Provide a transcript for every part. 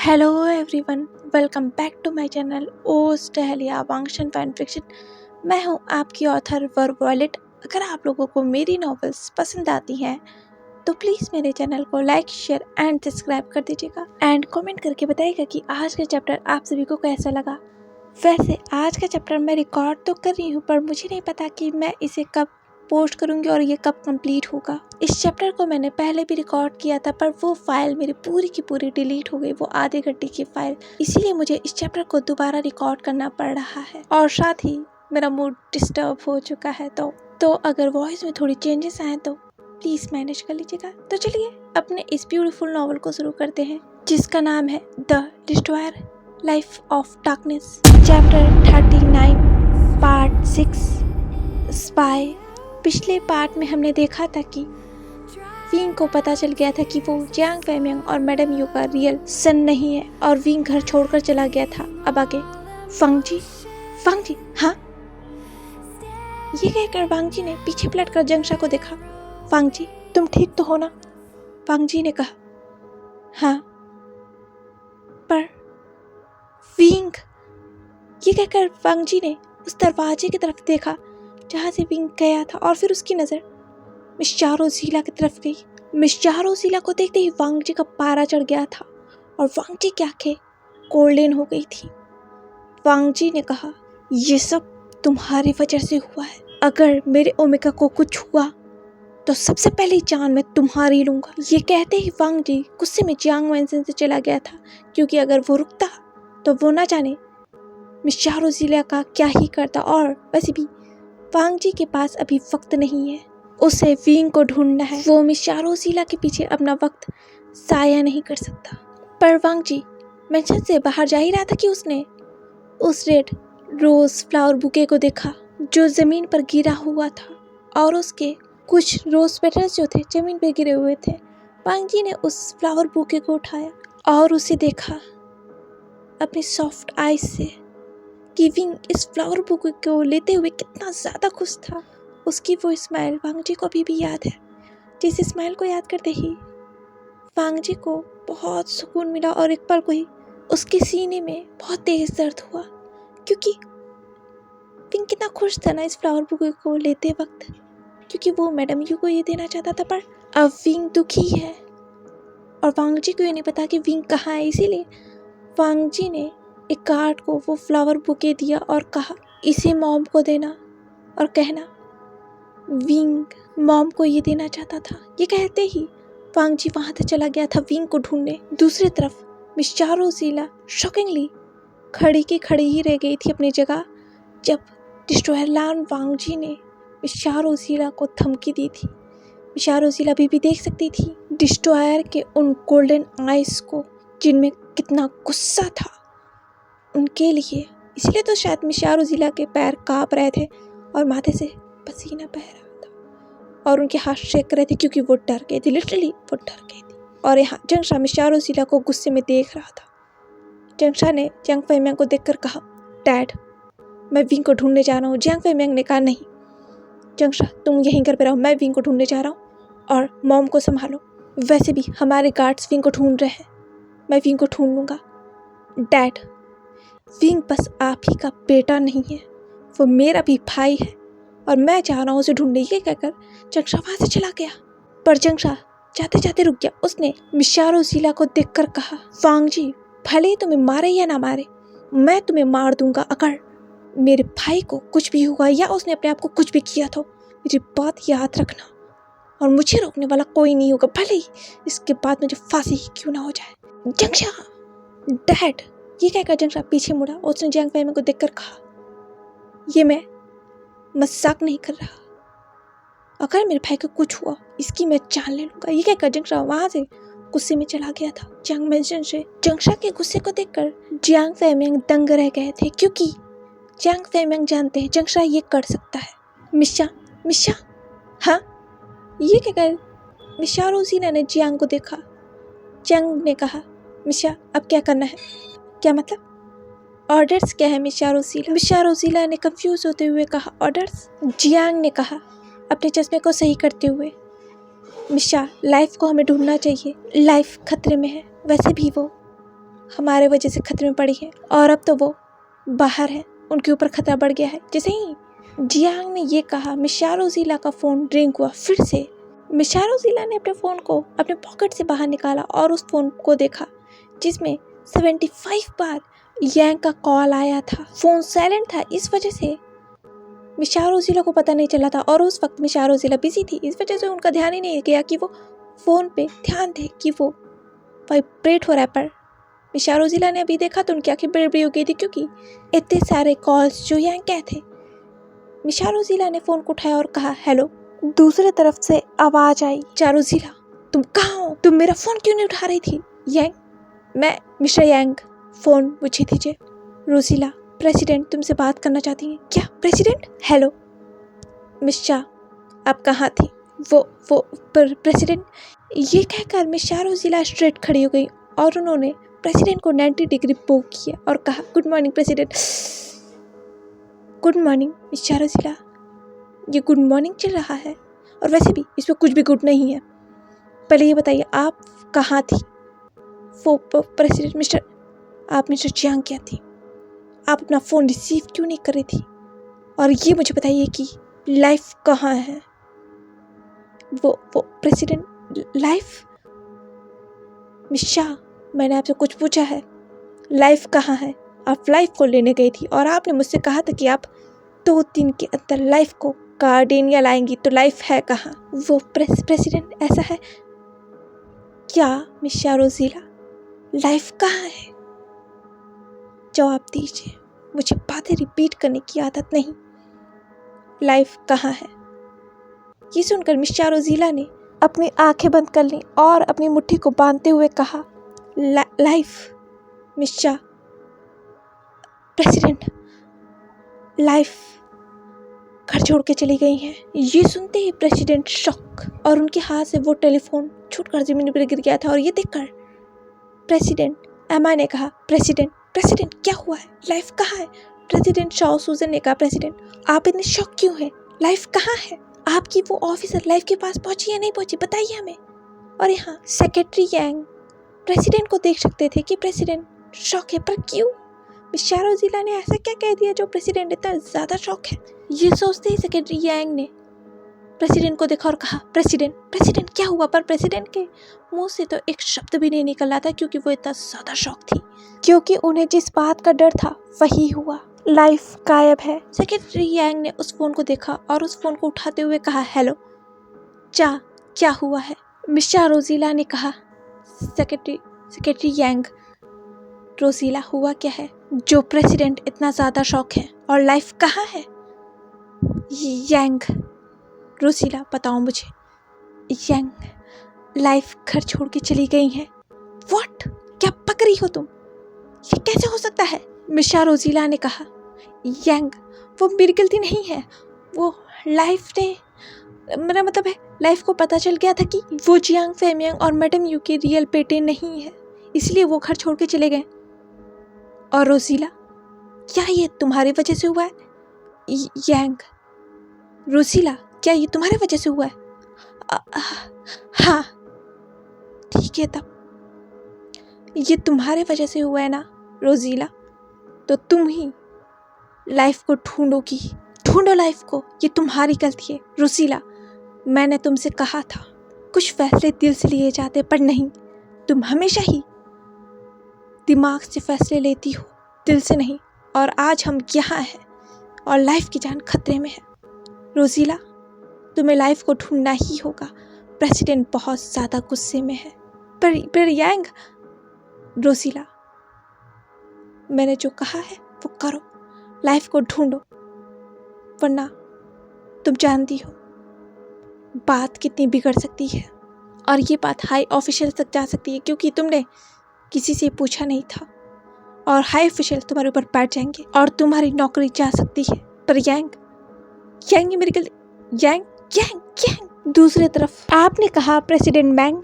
Hello everyone, welcome back to my channel ओज टहलिया वांगशन फैन फिक्शन। मैं हूं आपकी ऑथर वर्वॉलेट। अगर आप लोगों को मेरी नॉवेल्स पसंद आती हैं तो प्लीज़ मेरे चैनल को लाइक शेयर एंड सब्सक्राइब कर दीजिएगा एंड कमेंट करके बताइएगा कि आज का चैप्टर आप सभी को कैसा लगा। वैसे आज का चैप्टर मैं रिकॉर्ड तो कर रही हूँ, पर मुझे नहीं पता कि मैं इसे कब पोस्ट करूँगी और ये कब कंप्लीट होगा। इस चैप्टर को मैंने पहले भी रिकॉर्ड किया था, पर वो फाइल मेरी पूरी की पूरी डिलीट हो गई, वो आधे घंटे की फाइल। इसीलिए मुझे इस चैप्टर को दोबारा रिकॉर्ड करना पड़ रहा है और साथ ही मेरा मूड डिस्टर्ब हो चुका है। तो अगर वॉइस में थोड़ी चेंजेस आए तो प्लीज़ मैनेज कर लीजिएगा। तो चलिए अपने इस ब्यूटीफुल नॉवल को शुरू करते हैं, जिसका नाम है the destroyer life of darkness, chapter 39, part 6, spy. पिछले पार्ट में हमने देखा था कि विंग को पता चल गया था कि वो जियांग फैमियांग और मैडम यू का रियल सन नहीं है और विंग घर छोड़कर चला गया था। अब आगे वांग जी, हाँ, ये कहकर वांग जी ने पीछे पलटकर जंगशा को देखा। वांग जी, तुम ठीक तो हो ना? वांग जी ने कहा, हाँ, पर विंग। ये कहकर वांग जी ने उस दरवाजे की तरफ देखा जहाँ से विंग गया था और फिर उसकी नज़र मिस चारोज़िला की तरफ गई। मिस चारोज़िला को देखते ही वांग जी का पारा चढ़ गया था और वांग जी की आंखें गोल्डन हो गई थी। वांग जी ने कहा, ये सब तुम्हारी वजह से हुआ है। अगर मेरे ओमेगा को कुछ हुआ तो सबसे पहले जान मैं तुम्हारी लूँगा। ये कहते ही वांग जी गुस्से में जियांग वैनसन से चला गया था, क्योंकि अगर वो रुकता तो वो ना जाने मिस चारोज़िला का क्या ही करता। और वैसे भी वांग जी के पास अभी वक्त नहीं है, उसे विंग को ढूंढना है। वो मिस चारोज़िला के पीछे अपना वक्त ज़ाया नहीं कर सकता। पर वांग जी मेंशन से बाहर जा ही रहा था कि उसने उस रेड रोज फ्लावर बुके को देखा जो ज़मीन पर गिरा हुआ था और उसके कुछ रोज पेटल्स जो थे ज़मीन पर गिरे हुए थे। वांग जी ने उस फ्लावर बुके को उठाया और उसे देखा अपनी सॉफ्ट आईज से कि विंग इस फ्लावर बुके को लेते हुए कितना ज़्यादा खुश था। उसकी वो स्माइल वांग जी को अभी भी याद है, जिस स्माइल को याद करते ही वांग जी को बहुत सुकून मिला और एक पल को ही उसके सीने में बहुत तेज दर्द हुआ, क्योंकि विंग कितना खुश था ना इस फ्लावर बुके को लेते वक्त, क्योंकि वो मैडम यू को ये देना चाहता था। पर अब विंग दुखी है और वांग जी को ये नहीं पता कि विंग कहाँ है। इसीलिए वांग जी ने एक गार्ड को वो फ्लावर बुके दिया और कहा, इसे मॉम को देना और कहना विंग मॉम को ये देना चाहता था। ये कहते ही वांग जी वहाँ से चला गया था विंग को ढूंढने। दूसरी तरफ मिस चारोज़िला शॉकिंगली खड़ी की खड़ी ही रह गई थी अपनी जगह, जब डिस्ट्रॉयर लैंड वांग जी ने मिस चारोज़िला को धमकी दी थी। मिस चारोज़िला भी देख सकती थी डिस्ट्रॉयर के उन गोल्डन आइज को, जिनमें कितना गुस्सा था उनके लिए। इसलिए तो शायद मिस चारोज़िला के पैर काँप रहे थे और माथे से पसीना बह रहा था और उनके हाथ शेक रहे थे, क्योंकि वो डर गई थी, लिटरली वो डर गई थी। और यहाँ जंगशा मिस चारोज़िला को गुस्से में देख रहा था। जंगशा ने जियांग फैमियांग को देखकर कहा, डैड, मैं विंग को ढूंढने जा रहा हूँ। जियांग फैमियांग ने कहा, नहीं जंगशा, तुम यहीं घर पे रहो, मैं विंग को ढूंढने जा रहा हूँ और मॉम को संभालो। वैसे भी हमारे गार्ड्स विंग को ढूंढ रहे हैं, मैं विंग को ढूंढ लूँगा। डैड, विंग बस आप ही का बेटा नहीं है, वो मेरा भी भाई है और मैं चाह रहा हूँ उसे ढूंढने। ये कहकर जंगशा वहाँ से चला गया। पर जंगशा जाते जाते रुक गया। उसने मिस चारोज़िला को देखकर कहा, वांग जी, भले ही तुम्हें मारे या ना मारे, मैं तुम्हें मार दूंगा। अगर मेरे भाई को कुछ भी हुआ या उसने अपने आप को कुछ भी किया तो मेरी बात याद रखना और मुझे रोकने वाला कोई नहीं होगा, भले ही इसके बाद मुझे फांसी ही क्यों ना हो जाए। जंगशा, डैड, ये कहकर जंगशा पीछे मुड़ा। उसने जियांग फैमियांग को देखकर कहा, ये मैं मजाक नहीं कर रहा, अगर मेरे भाई को कुछ हुआ इसकी मैं जान ले लूँगा। ये कहकर जंगशा वहाँ से गुस्से में चला गया था। जियांग वैनसन से जंगशा के गुस्से को देखकर जियांग फैमियांग दंग रह गए थे, क्योंकि जियांग फैमियांग जानते हैं जंगशा ये कर सकता है। मिशा, हाँ, ये कहकर मिस चारोज़िला ने जियांग को देखा। जियांग ने कहा, मिशा, अब क्या करना है? क्या मतलब? ऑर्डर्स क्या है मिस चारोज़िला? मिस चारोज़िला ने कंफ्यूज होते हुए कहा, ऑर्डर्स? जियांग ने कहा अपने चश्मे को सही करते हुए, मिशा, लाइफ को हमें ढूंढना चाहिए, लाइफ खतरे में है। वैसे भी वो हमारे वजह से खतरे में पड़ी है और अब तो वो बाहर है, उनके ऊपर खतरा बढ़ गया है। जैसे ही जियांग ने ये कहा, मिसाओ रोज़ीला का फ़ोन रिंग हुआ फिर से। मिसाओ रोज़ीला ने अपने फ़ोन को अपने पॉकेट से बाहर निकाला और उस फ़ोन को देखा जिसमें 75 बार यांग का कॉल आया था। फ़ोन साइलेंट था, इस वजह से मिसाओ रोज़ीला को पता नहीं चला था और उस वक्त मिसाओ रोज़ीला बिजी थी, इस वजह से उनका ध्यान ही नहीं गया कि वो फ़ोन पे ध्यान थे कि वो वाइब्रेट हो रहा है। पर मिसाओ रोज़ीला ने अभी देखा तो उनकी आंखें बड़ी हो गई थी क्योंकि इतने सारे कॉल्स जो यांग के थे। मिसाओ रोज़ीला ने फ़ोन को उठाया और कहा, हेलो। दूसरी तरफ से आवाज़ आई, मिसाओ रोज़ीला तुम कहाँ हो? तुम मेरा फ़ोन क्यों नहीं उठा रही थी? यांग, मैं मिस्टर यांग, फ़ोन मुझे दीजिए। रोज़ीला, प्रेसिडेंट तुमसे बात करना चाहती हैं। क्या प्रेसिडेंट? हेलो मिस्टर, आप कहाँ थी? वो प्रेसिडेंट। ये कहकर मिसाओ रोज़ीला स्ट्रेट खड़ी हो गई और उन्होंने प्रेसिडेंट को 90 डिग्री पो किया और कहा, good morning president. Good morning मिसाओ रोज़ीला, ये गुड मॉर्निंग चल रहा है और वैसे भी इसमें कुछ भी गुड नहीं है। पहले ये बताइए आप कहाँ थी? वो प्रेसिडेंट, मिस्टर, आप मिस्टर जियांग क्या थी? आप अपना फ़ोन रिसीव क्यों नहीं कर रही थी? और ये मुझे बताइए कि लाइफ कहाँ है? वो प्रेसिडेंट, लाइफ? मिशा, मैंने आपसे कुछ पूछा है, लाइफ कहाँ है? आप लाइफ को लेने गई थी और आपने मुझसे कहा था कि आप 2 दिन के अंदर लाइफ को गार्डेनिया लाएंगी, तो लाइफ है कहाँ? वो प्रेसिडेंट, ऐसा है क्या मिसाओ रोज़ीला? लाइफ कहाँ है? जवाब दीजिए, मुझे बातें रिपीट करने की आदत नहीं। लाइफ कहाँ है? ये सुनकर मिसाओ रोज़ीला ने अपनी आंखें बंद कर लीं और अपनी मुट्ठी को बांधते हुए कहा, लाइफ मिस्टर प्रेसिडेंट, लाइफ घर छोड़ के चली गई हैं। ये सुनते ही प्रेसिडेंट शॉक और उनके हाथ से वो टेलीफोन छूटकर जमीन पर गिर गया था और ये देखकर प्रेसिडेंट एमा ने कहा, प्रेसिडेंट क्या हुआ है? लाइफ कहाँ है? प्रेसिडेंट शाओ सूजन ने कहा, प्रेसिडेंट आप इतने शॉक क्यों हैं? लाइफ कहाँ है? आपकी वो ऑफिसर लाइफ के पास पहुंची या नहीं पहुंची, बताइए हमें। और यहाँ सेक्रेटरी यांग प्रेसिडेंट को देख सकते थे कि प्रेसिडेंट शॉक है, पर क्यों? मिसाओ रोज़ीला ने ऐसा क्या कह दिया जो प्रेसिडेंट इतना ज़्यादा शॉक है? ये सोचते ही सेक्रेटरी यांग ने प्रेसिडेंट को देखा और कहा, प्रेसिडेंट क्या हुआ? पर प्रेसिडेंट के मुंह से तो एक शब्द भी नहीं निकल रहा था क्योंकि वो इतना ज़्यादा शॉक थी, क्योंकि उन्हें जिस बात का डर था वही हुआ, लाइफ गायब है। सेक्रेटरी यांग ने उस फ़ोन को देखा और उस फ़ोन को उठाते हुए कहा, हेलो क्या हुआ है? मिसाओ रोज़ीला ने कहा, सेक्रेटरी यांग, रोज़ीला हुआ क्या है जो प्रेसिडेंट इतना ज़्यादा शॉक है और लाइफ कहाँ है? यांग, रोज़ीला बताओ मुझे। यांग, लाइफ घर छोड़ के चली गई हैं। व्हाट? क्या पक रही हो तुम? ये कैसे हो सकता है? मिसाओ रोज़ीला ने कहा, यांग वो मेरी गलती नहीं है, वो लाइफ ने, मेरा मतलब है लाइफ को पता चल गया था कि वो जियांग फेमियांग और मैडम यू के रियल बेटे नहीं है, इसलिए वो घर छोड़ के चले गए। और रोज़ीला, क्या ये तुम्हारी वजह से हुआ है? यांग, रोज़ीला क्या ये तुम्हारी वजह से हुआ है? हाँ ठीक है, तब ये तुम्हारे वजह से हुआ है ना रोज़ीला, तो तुम ही लाइफ को ढूंढो लाइफ को, ये तुम्हारी गलती है। रोज़ीला, मैंने तुमसे कहा था कुछ फैसले दिल से लिए जाते, पर नहीं, तुम हमेशा ही दिमाग से फैसले लेती हो, दिल से नहीं। और आज हम यहाँ हैं और लाइफ की जान खतरे में है। रोज़ीला, तुम्हें लाइफ को ढूंढना ही होगा, प्रेसिडेंट बहुत ज़्यादा गुस्से में है। पर यांग, रोज़ीला, मैंने जो कहा है वो करो, लाइफ को ढूंढो, वरना तुम जानती हो बात कितनी बिगड़ सकती है और ये बात हाई ऑफिशियल तक जा सकती है, क्योंकि तुमने किसी से पूछा नहीं था और हाई ऑफिशियल तुम्हारे ऊपर बैठ जाएंगे और तुम्हारी नौकरी जा सकती है। पर यांग ये मेरी गलती। यांग। दूसरी तरफ आपने कहा प्रेसिडेंट मैंग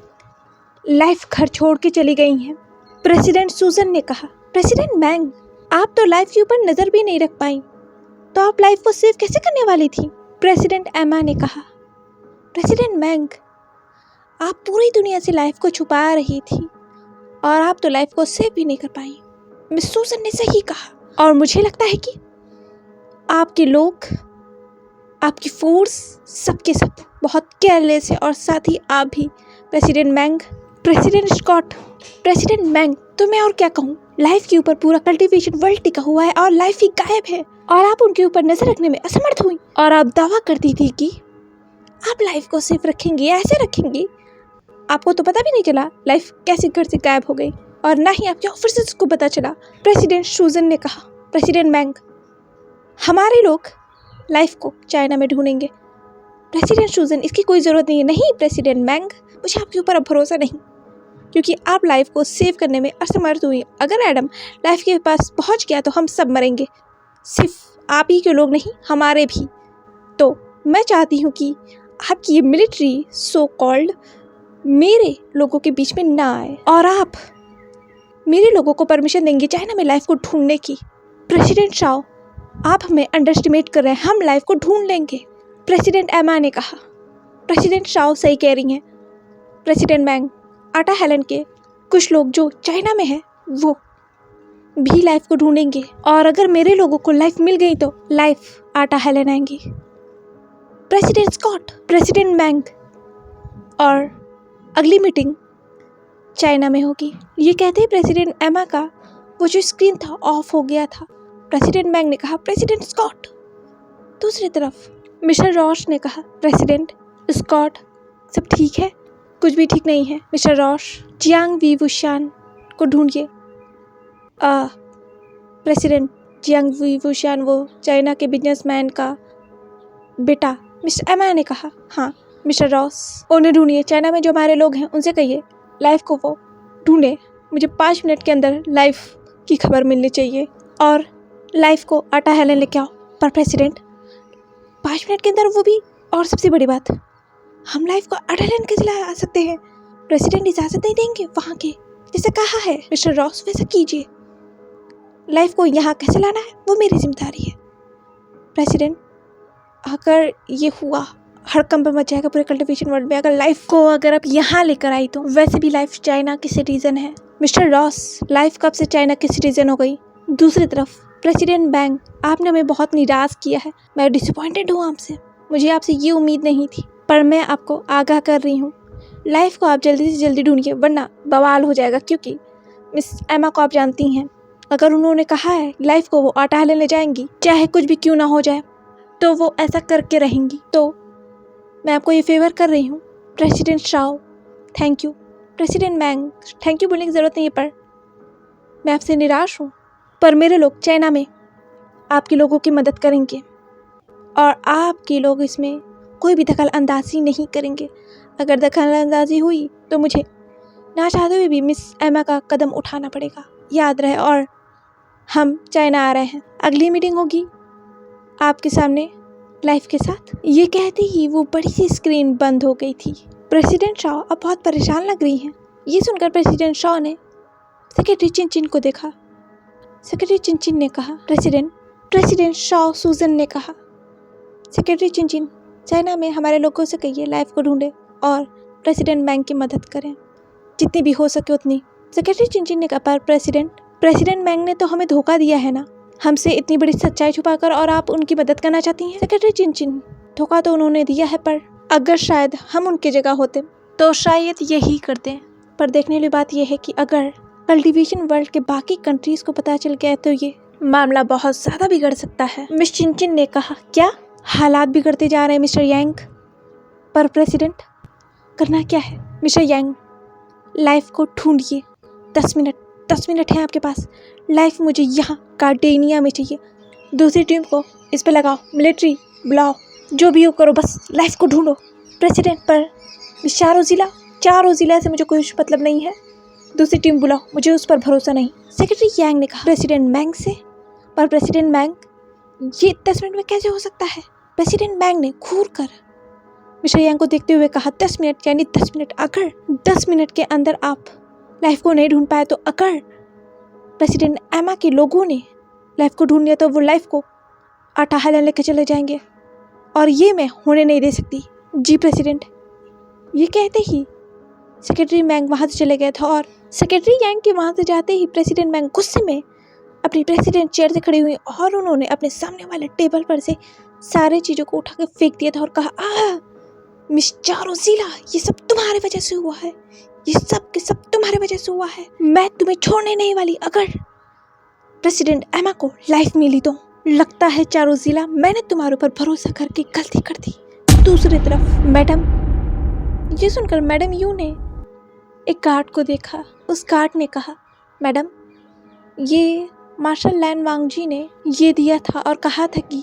लाइफ घर छोड़ के चली गई हैं। प्रेसिडेंट सूजन ने कहा, प्रेसिडेंट मैंग, आप तो लाइफ के ऊपर नज़र भी नहीं रख पाई, तो आप लाइफ को सेव कैसे करने वाली थी? प्रेसिडेंट एमा ने कहा, प्रेसिडेंट मैंग, आप पूरी दुनिया से लाइफ को छुपा रही थी और आप तो लाइफ को सेव भी नहीं कर पाई। मिस सूजन ने सही कहा और मुझे लगता है कि आपके लोग, आपकी फोर्स, सबके सब बहुत केयरलेस है और साथ ही आप भी। प्रेसिडेंट मैंग, प्रेसिडेंट स्कॉट, प्रेसिडेंट मैंग, तो मैं और क्या कहूँ। लाइफ के ऊपर पूरा कल्टीवेशन वर्ल्ड टिका हुआ है और लाइफ ही गायब है और आप उनके ऊपर नजर रखने में असमर्थ हुई और आप दावा करती थी कि आप लाइफ को सिर्फ रखेंगी, ऐसे रखेंगी। आपको तो पता भी नहीं चला लाइफ कैसे घर से गायब हो गई और ना ही आपके ऑफिसर्स को पता चला। प्रेसिडेंट सूजन ने कहा, प्रेसिडेंट मैंग, हमारे लोग लाइफ को चाइना में ढूंढेंगे। प्रेसिडेंट सूजन, इसकी कोई ज़रूरत नहीं है। नहीं प्रेसिडेंट मैंग, मुझे आपके ऊपर अब भरोसा नहीं, क्योंकि आप लाइफ को सेव करने में असमर्थ हुई। अगर एडम लाइफ के पास पहुंच गया तो हम सब मरेंगे, सिर्फ आप ही के लोग नहीं, हमारे भी। तो मैं चाहती हूँ कि आपकी ये मिलिट्री सो कॉल्ड मेरे लोगों के बीच में ना आए और आप मेरे लोगों को परमिशन देंगे चाइना में लाइफ को ढूंढने की। प्रेसिडेंट शाओ, आप हमें अंडरस्टिमेट कर रहे हैं, हम लाइफ को ढूंढ लेंगे। प्रेसिडेंट एमा ने कहा। प्रेसिडेंट शाओ सही कह रही हैं। प्रेसिडेंट मैंग, आटा हेलन के कुछ लोग जो चाइना में हैं वो भी लाइफ को ढूंढेंगे और अगर मेरे लोगों को लाइफ मिल गई तो लाइफ आटा हेलन आएंगी। प्रेसिडेंट स्कॉट, प्रेसिडेंट मैंग, और अगली मीटिंग चाइना में होगी। ये कहते ही प्रेसिडेंट एमा का वो जो स्क्रीन था ऑफ हो गया था। प्रेसिडेंट मैंग ने कहा, प्रेसिडेंट स्कॉट। दूसरी तरफ मिस्टर रॉश ने कहा, प्रेसिडेंट स्कॉट, सब ठीक है? कुछ भी ठीक नहीं है मिस्टर रॉश। जियांग वी वुशान को ढूंढिए। प्रेसिडेंट जियांग वी वुशान, वो चाइना के बिजनेसमैन का बेटा। मिस्टर एमा ने कहा, हाँ मिस्टर रॉस, उन्हें ढूंढिए। चाइना में जो हमारे लोग हैं उनसे कहिए लाइफ को वो ढूंढे। मुझे 5 मिनट के अंदर लाइफ की खबर मिलनी चाहिए और लाइफ को आटा हेलन लेके आओ। पर प्रेसिडेंट 5 मिनट के अंदर, वो भी, और सबसे बड़ी बात, हम लाइफ को आटा हेलन कैसे ला सकते हैं? प्रेसिडेंट इजाज़त नहीं देंगे वहाँ के, जैसे कहा है मिस्टर रॉस वैसा कीजिए। लाइफ को यहाँ कैसे लाना है वो मेरी जिम्मेदारी है। प्रेसिडेंट, अगर ये हुआ हड़कंप मच जाएगा पूरे कल्टीवेशन वर्ल्ड में। अगर लाइफ को अगर आप यहाँ लेकर आई तो वैसे भी लाइफ चाइना की सिटीजन है। मिस्टर रॉस, लाइफ कब से चाइना की सिटीजन हो गई? दूसरी तरफ प्रेसिडेंट बैंग, आपने हमें बहुत निराश किया है। मैं डिसअपॉइंटेड हूँ आपसे, मुझे आपसे ये उम्मीद नहीं थी, पर मैं आपको आगाह कर रही हूँ, लाइफ को आप जल्दी से जल्दी ढूंढिए वरना बवाल हो जाएगा। क्योंकि मिस एमा को आप जानती हैं, अगर उन्होंने कहा है लाइफ को वो आटा हेलन ले जाएंगी, चाहे कुछ भी क्यों ना हो जाए, तो वो ऐसा करके रहेंगी। तो मैं आपको ये फेवर कर रही हूँ। President Shao, thank you. President Mang, thank you बोलने की ज़रूरत नहीं है, पर मैं आपसे निराश हूँ। पर मेरे लोग चाइना में आपके लोगों की मदद करेंगे और आपके लोग इसमें कोई भी दखल अंदाजी नहीं करेंगे। अगर दखल अंदाजी हुई तो मुझे ना चाहते हुए भी मिस एमा का कदम उठाना पड़ेगा, याद रहे। और हम चाइना आ रहे हैं, अगली मीटिंग होगी आपके सामने लाइफ के साथ। ये कहते ही वो बड़ी सी स्क्रीन बंद हो गई थी। प्रेसिडेंट शाओ अब बहुत परेशान लग रही हैं। ये सुनकर प्रेसिडेंट शाओ ने सेक्रेटरी चिनचिन को देखा। सेक्रेटरी चिनचिन ने कहा, प्रेसिडेंट शाओ, सूजन ने कहा, सेक्रेटरी चिनचिन, चाइना में हमारे लोगों से कहिए लाइफ को ढूंढे और प्रेसिडेंट बैंक की मदद करें जितनी भी हो सके उतनी। सेक्रेटरी चिनचिन ने कहा, पर प्रेसिडेंट बैंक ने तो हमें धोखा दिया है ना, हमसे इतनी बड़ी सच्चाई छुपाकर, और आप उनकी मदद करना चाहती हैं? सेक्रेटरी चिनचिन, धोखा तो उन्होंने दिया है, पर अगर शायद हम उनकी जगह होते तो शायद यही करते। पर देखने वाली बात यह है कि अगर कल्टीवेशन वर्ल्ड के बाकी कंट्रीज को पता चल गया तो ये मामला बहुत ज़्यादा बिगड़ सकता है। मिस चिनचिन ने कहा, क्या हालात बिगड़ते जा रहे हैं मिस्टर यांग? पर प्रेसिडेंट, करना क्या है? मिस्टर यांग, लाइफ को ढूंढिए। 10 मिनट है आपके पास। लाइफ मुझे यहाँ गार्डेनिया में चाहिए। दूसरी टीम को इस पर लगाओ, मिलिट्री बुलाओ, जो भी हो करो, बस लाइफ को ढूंढो। प्रेसिडेंट, पर चारों ज़िला से मुझे कोई मतलब नहीं है। दूसरी टीम बुलाओ, मुझे उस पर भरोसा नहीं। सेक्रेटरी यांग ने कहा, प्रेसिडेंट मैंग से? पर प्रेसिडेंट मैंग, ये 10 मिनट में कैसे हो सकता है? प्रेसिडेंट मैंग ने घूर कर मिस्टर यांग को देखते हुए कहा, 10 मिनट यानी 10 मिनट। अगर 10 मिनट के अंदर आप लाइफ को नहीं ढूंढ पाए, तो अगर प्रेसिडेंट एमा के लोगों ने लाइफ को ढूंढ लिया तो वो लाइफ को आटा हेलन लेकर चले जाएंगे, और ये मैं होने नहीं दे सकती। जी प्रेसिडेंट। ये कहते ही सेक्रेटरी मैंग वहाँ से चले गया था और सेक्रेटरी यांग के वहाँ से जाते ही प्रेसिडेंट मैंग गुस्से में अपनी प्रेसिडेंट चेयर से खड़ी हुई और उन्होंने अपने सामने वाले टेबल पर से सारे चीज़ों को उठा के फेंक दिया था और कहा, मिस चारोजीला, ये सब तुम्हारे वजह से हुआ है, ये सब के सब तुम्हारे वजह से हुआ है। मैं तुम्हें छोड़ने नहीं वाली। अगर प्रेसिडेंट एमा को लाइफ मिली तो लगता है चारोजीला मैंने तुम्हारे ऊपर भरोसा करके गलती कर दी। दूसरी तरफ मैडम, ये सुनकर मैडम यू ने एक गार्ड को देखा। उस गार्ड ने कहा, मैडम ये मार्शल लैन वांगजी ने ये दिया था और कहा था कि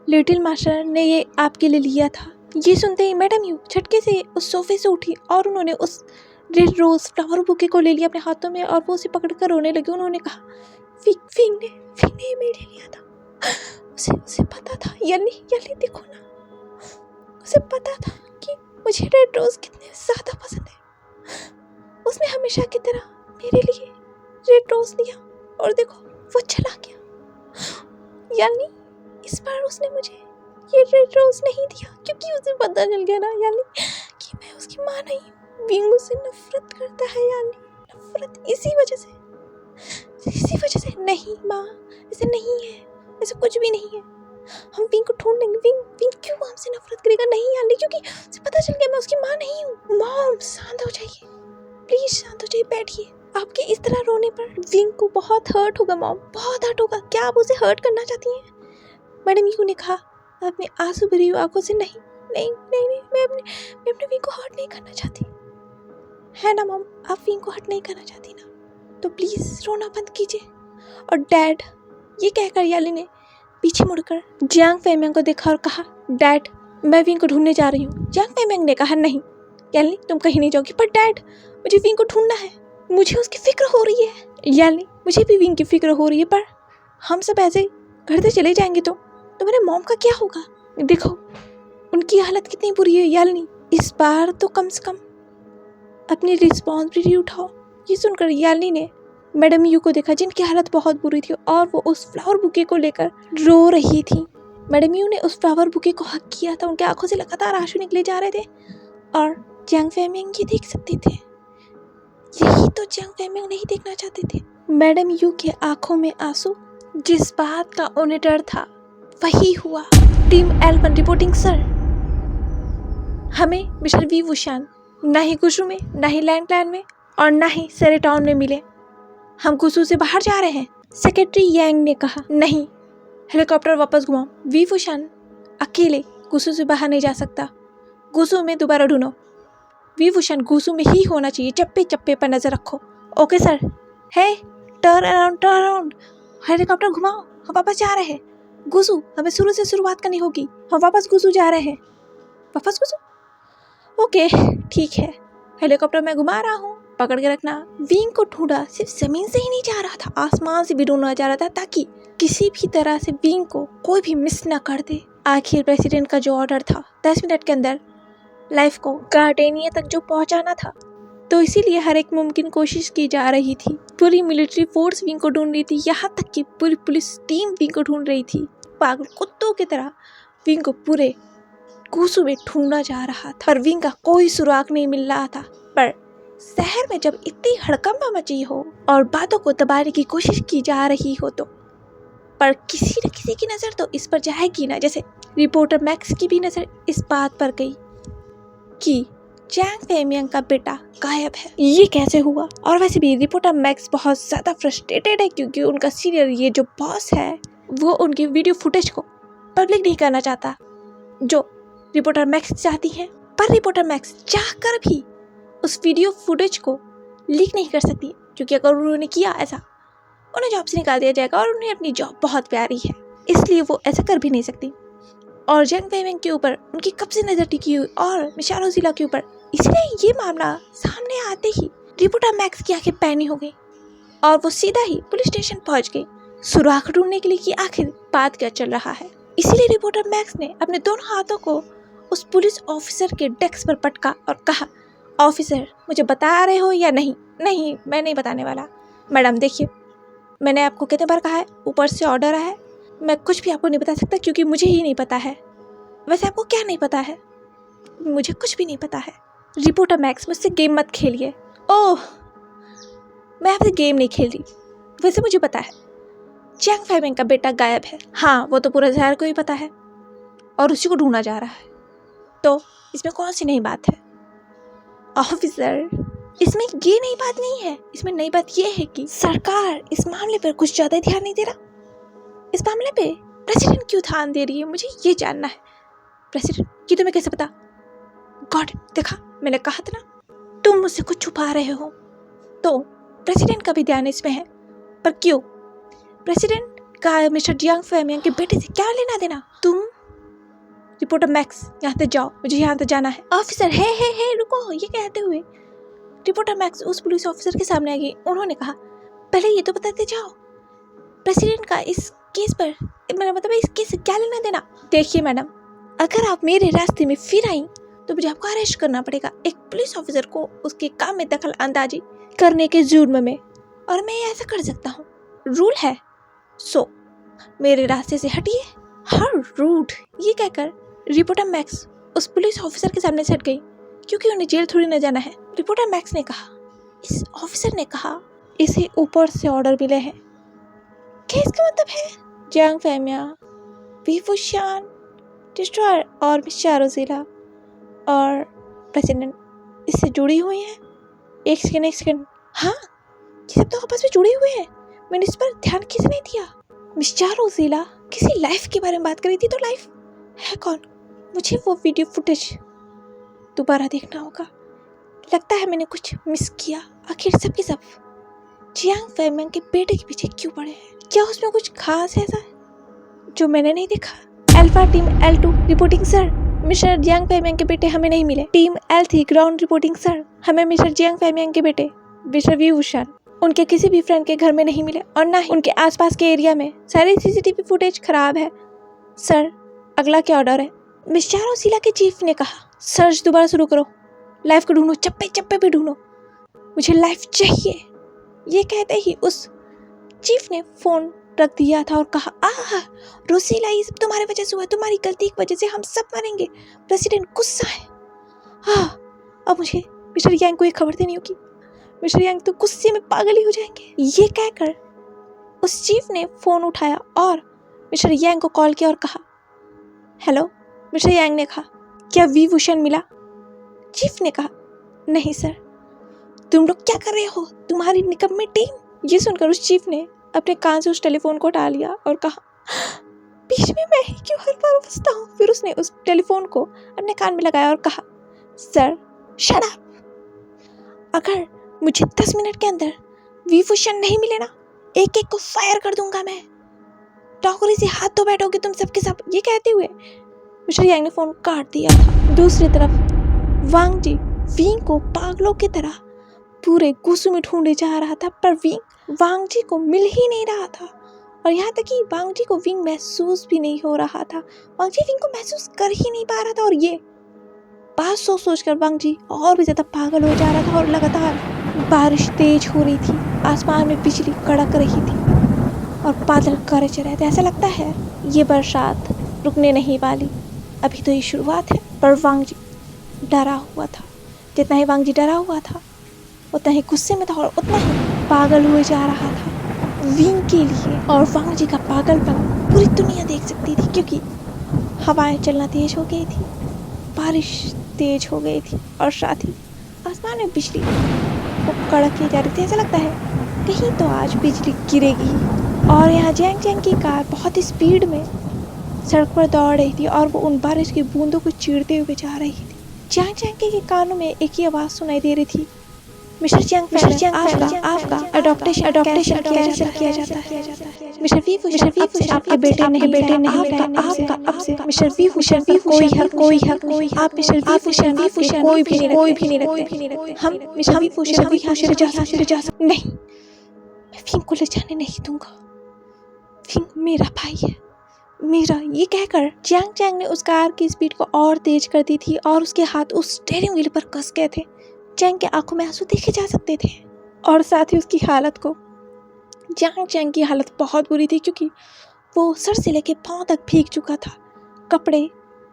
लिटिल मास्टर ने ये आपके लिए लिया था। ये सुनते ही मैडम यू झटके से उस सोफे से उठी और उन्होंने उस रेड रोज फ्लावर बुके को ले लिया अपने हाथों में और वो उसे पकड़कर रोने लगी। उन्होंने कहा, फिंग ने मेरे लिया था, उसे पता था। यानी देखो ना, उसे पता था कि मुझे रेड रोज कितने ज़्यादा पसंद है। उसने हमेशा की तरह मेरे लिए रेड रोज लिया और देखो वो चला गया। यानी इस बार उसने मुझे ये रेड रोज नहीं दिया क्योंकि उसे पता चल गया ना यानी कि मैं उसकी माँ नहीं हूँ। विंग मुझसे नफरत करता है, यानी नफरत इसी वजह से। नहीं माँ, ऐसे नहीं है, ऐसे कुछ भी नहीं है। हम विंग को ढूंढ लेंगे। विंग क्यों हमसे नफरत करेगा? नहीं यानी क्योंकि उसे पता चल गया मैं उसकी माँ नहीं हूँ। मॉम शांत हो जाइए, प्लीज शांत हो जाइए, बैठिए। आपके इस तरह रोने पर विंग को बहुत हर्ट होगा मॉम, बहुत हर्ट होगा। क्या आप उसे हर्ट करना चाहती हैं? मैडम यू ने कहा अपने आंसू भरी आंखों से, नहीं, मैं अपने विंग को हर्ट नहीं करना चाहती। है ना मॉम, आप विंग को हर्ट नहीं करना चाहती ना, तो प्लीज रोना बंद कीजिए। और डैड, ये कहकर याली ने पीछे मुड़कर जियांग फेमियांग को देखा और कहा, डैड मैं विंग को ढूंढने जा रही हूँ। जियांग फेमियांग ने कहा, नहीं याली तुम कहीं नहीं जाओगी। पर डैड मुझे विंग को ढूंढना है, मुझे उसकी फिक्र हो रही है। याली मुझे भी विंग की फिक्र हो रही है, पर हम सब ऐसे घर से चले जाएंगे तो मेरे मॉम का क्या होगा? देखो उनकी हालत कितनी बुरी है। याली इस बार तो कम से कम अपनी रिस्पॉन्सिबिलिटी उठाओ। ये सुनकर याली ने मैडम यू को देखा जिनकी हालत बहुत बुरी थी और वो उस फ्लावर बुके को लेकर रो रही थी। मैडम यू ने उस फ्लावर बुके को हक किया था। उनके आंखों से लगातार आंसू निकले जा रहे थे और जियांग फेमियांग ये देख सकते थे। यही तो जियांग फेमियांग नहीं देखना चाहते थे। मैडम यू के आंखों में आंसू। जिस बात का उन्हें डर था वही हुआ। टीम L1 रिपोर्टिंग सर, हमें मिस्टर वी वुशान ना ही गुशु में, ना ही लैंड क्लैन में और ना ही सेरेटाउन में मिले। हम गुसू से बाहर जा रहे हैं। सेक्रेटरी यांग ने कहा, नहीं, हेलीकॉप्टर वापस घुमाओ। वी वुशान अकेले गुसू से बाहर नहीं जा सकता। गुसू में दोबारा ढूंढो। वी वुशान गुसू में ही होना चाहिए। चप्पे चप्पे पर नजर रखो। Okay sir. है, टर्न अराउंड, हेलीकॉप्टर घुमाओ, हम वापस जा रहे हैं। गुसू, हमें शुरू से शुरुआत करनी होगी। हम वापस गुसू जा रहे हैं। वापस गुसू? ओके ठीक है, हेलीकॉप्टर मैं घुमा रहा हूँ, पकड़ के रखना। विंग को ढूंढा सिर्फ जमीन से ही नहीं जा रहा था, आसमान से भी ढूंढा जा रहा था ताकि किसी भी तरह से विंग को कोई भी मिस ना कर दे। आखिर प्रेसिडेंट का जो ऑर्डर था 10 मिनट के अंदर लाइफ को गार्डेनिया तक जो पहुंचाना था, तो इसीलिए हर एक मुमकिन कोशिश की जा रही थी। पूरी मिलिट्री फोर्स विंग को ढूंढ रही थी, यहाँ तक कि पूरी पुलिस टीम विंग को ढूंढ रही थी। पागल कुत्तों की तरह विंग को पूरे गुसू में ढूंढा जा रहा था पर विंग का कोई सुराग नहीं मिल रहा था। पर शहर में जब इतनी हड़कंपा मची हो और बातों को दबाने की कोशिश की जा रही हो तो पर किसी न किसी की नज़र तो इस पर जाएगी ना। जैसे रिपोर्टर मैक्स की भी नज़र इस बात पर गई कि जियांग फेमियांग का बेटा गायब है। ये कैसे हुआ? और वैसे भी रिपोर्टर मैक्स बहुत ज़्यादा फ्रस्ट्रेटेड है क्योंकि उनका सीनियर ये जो बॉस है वो उनकी वीडियो फुटेज को पब्लिक नहीं करना चाहता जो रिपोर्टर मैक्स चाहती है। पर रिपोर्टर मैक्स चाहकर भी उस वीडियो फुटेज को लीक नहीं कर सकती क्योंकि अगर उन्होंने किया ऐसा उन्हें जॉब से निकाल दिया जाएगा और उन्हें अपनी जॉब बहुत प्यारी है, इसलिए वो ऐसा कर भी नहीं सकती। और जियांग फेमियांग के ऊपर उनकी कब से नज़र टिकी हुई और मिस चारोजीला के ऊपर, इसलिए ये मामला सामने आते ही रिपोर्टर मैक्स की आंखें पैनी हो गई और वो सीधा ही पुलिस स्टेशन पहुंच गई सुराग ढूंढने के लिए कि आखिर बात क्या चल रहा है। इसीलिए रिपोर्टर मैक्स ने अपने दोनों हाथों को उस पुलिस ऑफिसर के डेस्क पर पटका और कहा, ऑफिसर मुझे बता रहे हो या नहीं? नहीं, मैं नहीं बताने वाला। मैडम देखिए, मैंने आपको कितने बार कहा है, ऊपर से ऑर्डर आया है, मैं कुछ भी आपको नहीं बता सकता क्योंकि मुझे ही नहीं पता है। वैसे आपको क्या नहीं पता है? मुझे कुछ भी नहीं पता है। रिपोर्टर मैक्स, मुझसे गेम मत खेलिए। ओह, मैं आपसे गेम नहीं खेल रही। वैसे मुझे पता है चैंग फैमिंग का बेटा गायब है। हाँ, वो तो पूरा शहर को ही पता है और उसी को ढूंढा जा रहा है। तो इसमें कौन सी नई बात है ऑफिसर? इसमें ये नई बात नहीं है। इसमें नई बात ये है कि सरकार इस मामले पर कुछ ज़्यादा ध्यान नहीं दे रहा। इस मामले पे प्रेसिडेंट क्यों ध्यान दे रही है, मुझे ये जानना है। प्रेसिडेंट, ये तुम्हें कैसे पता? गॉड, देखा, मैंने कहा था ना तुम मुझसे कुछ छुपा रहे हो। तो प्रेसिडेंट का भी ध्यान इसमें है, पर क्यों? प्रेसिडेंट का मिस्टर जियांग फैमियांग के बेटे से क्या लेना देना? तुम रिपोर्टर मैक्स, यहाँ से जाओ, मुझे यहाँ से जाना है। ऑफिसर, हे रुको, ये कहते हुए रिपोर्टर मैक्स उस पुलिस ऑफिसर के सामने आ गई। उन्होंने कहा, पहले ये तो बताते जाओ प्रेसिडेंट का इस केस पर, मेरा मतलब इस केस से क्या लेना देना? देखिए मैडम, अगर आप मेरे रास्ते में फिर आई तो मुझे आपको अरेस्ट करना पड़ेगा, एक पुलिस ऑफिसर को उसके काम में दखल अंदाजी करने के जुर्म में, और मैं ऐसा कर सकता हूँ, रूल है। सो मेरे रास्ते से हटिए। हर रूट, ये कहकर रिपोर्टर मैक्स उस पुलिस ऑफिसर के सामने से हट गई, क्योंकि उन्हें जेल थोड़ी न जाना है। रिपोर्टर मैक्स ने कहा, इस ऑफिसर ने कहा इसे ऊपर से ऑर्डर मिले हैं। क्या इसका मतलब है? जियांग फैमिया, वी फुशियान, डिस्ट्रॉयर और मिस चारोजिला और प्रेसिडेंट इससे जुड़ी हुई हैं। एक सेकंड, हाँ, ये सब तो आपस में जुड़े हुए हैं। मैंने इस पर ध्यान किसी नहीं दिया। मिस चारोजिला किसी लाइफ के बारे में बात कर रही थी, तो लाइफ है कौन? मुझे वो वीडियो फुटेज दोबारा देखना होगा। लगता है मैंने कुछ मिस किया। आखिर सब के सब जियांग फैमियांग के बेटे के पीछे क्यों पड़े हैं? क्या उसमें कुछ खास ऐसा है जो मैंने नहीं देखा? Alpha team L2 reporting sir, mister Jiang Famiang के बेटे हमें नहीं मिले। Team L3 ground reporting sir, हमें मिस्टर जियांग फैमियांग के बेटे मिस्टर वी वुशान उनके किसी भी फ्रेंड के घर में नहीं मिले, और ना ही उनके आसपास के एरिया में। सारी CCTV फुटेज खराब है। सर, अगला क्या ऑर्डर है? मिस चारोजिला के चीफ ने कहा, सर्च दोबारा शुरू करो, लाइफ को ढूंढो, चप्पे चप्पे पे ढूंढो, मुझे लाइफ चाहिए। ये कहते ही उस चीफ ने फोन रख दिया था और कहा, आह रोसीला, ये सब तुम्हारे वजह से हुआ, तुम्हारी गलती की वजह से हम सब मरेंगे। प्रेसिडेंट गुस्सा है। अब मुझे मिस्टर यांग को एक खबर देनी होगी। मिस्टर यांग तो गुस्से में पागल ही हो जाएंगे। ये कहकर उस चीफ ने फोन उठाया और मिस्टर यांग को कॉल किया और कहा, हेलो। मिस्टर यांग ने कहा, क्या वी वुशन मिला? चीफ ने कहा, नहीं सर। तुम लोग क्या कर रहे हो, तुम्हारी निकम्मी टीम? ये सुनकर उस चीफ ने अपने कान से उस टेलीफोन को हटा लिया और कहा, बीच में मैं ही क्यों हर बार फंसता हूँ? फिर उसने उस टेलीफोन को अपने कान में लगाया और कहा, सर शट अप। अगर मुझे 10 मिनट के अंदर वी वुशन नहीं मिले ना, एक एक को फायर कर दूंगा मैं। टोकरी से हाथ धो बैठोगे तुम सबके सब। ये कहते हुए मिस्टर यांग ने फोन काट दिया था। दूसरी तरफ वांग जी विंग को पागलों की तरह पूरे गुस्से में ढूंढे जा रहा था, पर विंग वांग जी को मिल ही नहीं रहा था, और यहाँ तक कि वांग जी को विंग महसूस भी नहीं हो रहा था। वांग जी विंग को महसूस कर ही नहीं पा रहा था, और ये बात सोच कर वांग जी और भी ज्यादा पागल हो जा रहा था। और लगातार बारिश तेज हो रही थी, आसमान में बिजली कड़क रही थी और बादल गरज रहे थे। ऐसा लगता है ये बरसात रुकने नहीं वाली, अभी तो ये शुरुआत है। पर वांग जी डरा हुआ था। जितना ही वांग जी डरा हुआ था उतना ही गुस्से में था और उतना ही पागल हुए जा रहा था विंग के लिए। और वांग जी का पागलपन पूरी दुनिया देख सकती थी, क्योंकि हवाएं चलना तेज हो गई थी, बारिश तेज हो गई थी, और साथ ही आसमान में बिजली वो कड़क जा रही थी। ऐसा लगता है कहीं तो आज बिजली गिरेगी। और यहाँ जैंग जैंग की कार बहुत ही स्पीड में सड़क पर दौड़ रही थी और वो उन बारिश की बूंदों को चीरते हुए जा रही थी। जैंग जैंग के कानों में एक ही आवाज़ सुनाई दे रही थी, मिस्टर जियांग आपका अडॉप्टेशन किया जाता है। मिस्टर वी वुशन आपके बेटे नहीं, आपका अब से मिस्टर वी वुशन कोई हक नहीं। आप मिस्टर वी वुशन कोई भी नहीं रखते। हम मिस्टर वी वुशन जा सकते नहीं। मैं विंग को ले जाने नहीं दूंगा। विंग मेरा भाई है, मेरा। ये कहकर जियांग जैंग ने उस कार की स्पीड को और तेज कर दी थी और उसके हाथ उस स्टीयरिंग व्हील पर कस गए थे। जैंग के आंखों में आंसू देखे जा सकते थे, और साथ ही उसकी हालत को, जियांग जैंग की हालत बहुत बुरी थी, क्योंकि वो सर से लेके पांव तक भीग चुका था। कपड़े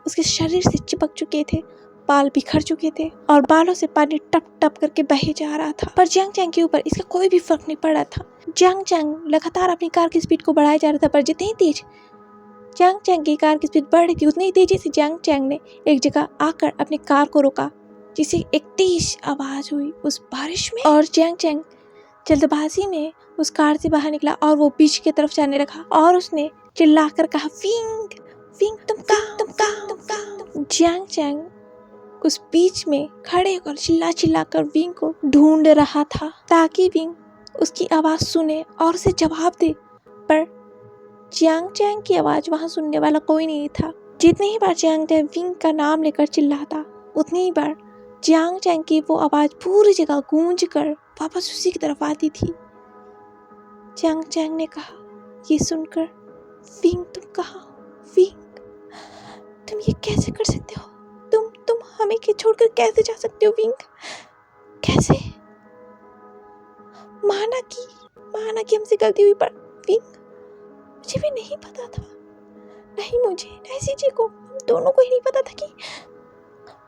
उसके शरीर से चिपक चुके थे, बाल बिखर चुके थे और बालों से पानी टप टप करके बहे जा रहा था, पर जियांग चैंग के ऊपर इसका कोई भी फर्क नहीं पड़ रहा था। जियांग चैंग लगातार अपनी कार की स्पीड को बढ़ाया जा रहा था, पर जितनी तेज जियांग चैंग की कार की स्पीड बढ़ रही थी, उतनी ही तेजी से जियांग चैंग ने एक जगह आकर अपनी कार को रोका, जिससे एक तेज आवाज हुई उस बारिश में, और जियांग चैंग जल्दबाजी में उस कार से बाहर निकला और वो बीच की तरफ जाने लगा और उसने चिल्लाकर कहा, विंग विंग तुम कहाँ। जियांग चैंग उस बीच में खड़े होकर चिल्ला चिल्ला कर विंग को ढूंढ रहा था ताकि विंग उसकी आवाज सुने और उसे जवाब दे, पर जियांग चैंग की आवाज वहां सुनने वाला कोई नहीं था। जितनी ही बार जियांग चैंग विंग का नाम लेकर चिल्लाता, उतनी ही बार जियांग चैंग की वो आवाज पूरी जगह गूंज कर वापस उसी की तरफ आती थी। जियांग चैंग ने कहा, ये सुनकर, विंग तुम कहाँ हो? विंग तुम ये कैसे कर सकते हो? तुम हमें के छोड़कर कैसे जा सकते हो विंग? कैसे? माना कि हमसे गलती हुई, पर विंग मुझे भी नहीं पता था। नहीं मुझे, नहीं सीजे को, हम दोनों को ही नहीं पता था कि,